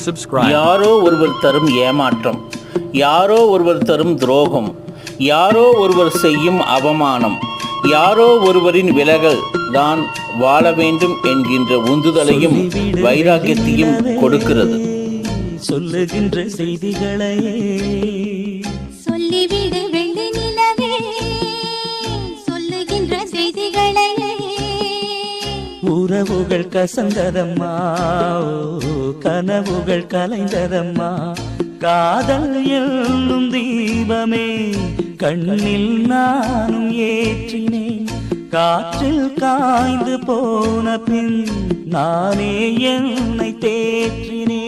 Subscribe. யாரோ ஒருவர் தரும் ஏமாற்றம், யாரோ ஒருவர் தரும் துரோகம், யாரோ ஒருவர் செய்யும் அவமானம், யாரோ ஒருவரின் விலகல் தான் வாழ வேண்டும் என்கின்ற உந்துதலையும் வைராக்கியத்தையும் கொடுக்கிறது. சொல்லுகின்ற செய்திகளை சொல்லிவிடு வெள்ளி நிலவே, சொல்லுகின்ற செய்திகளை. உறவுகள் கசந்ததம்மா, கனவுகள் கலைந்ததம்மா, காதல் என்னும் தீபமே கண்ணில் நானும் ஏற்றினேன். காற்றில் காய்ந்து போன பின் நானே என்னை தேற்றினேன்.